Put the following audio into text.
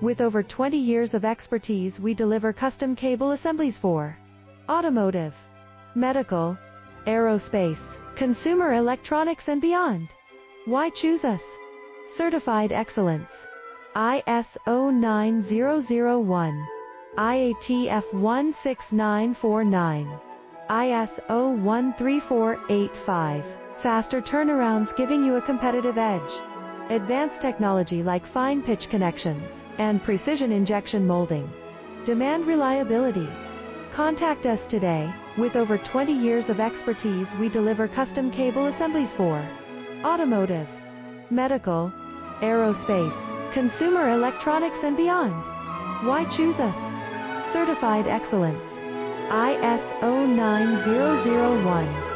With over 20 years of expertise, we deliver custom cable assemblies for automotive, medical, aerospace, consumer electronics and beyond. Why choose us? Certified excellence. ISO 9001, IATF 16949, ISO 13485. Faster turnarounds giving you a competitive edge. Advanced technology like fine pitch connections and precision injection molding. Demand reliability. Contact us today. With over 20 years of expertise, we deliver custom cable assemblies for automotive, medical, aerospace, consumer electronics and beyond. Why choose us? Certified excellence. ISO 9001.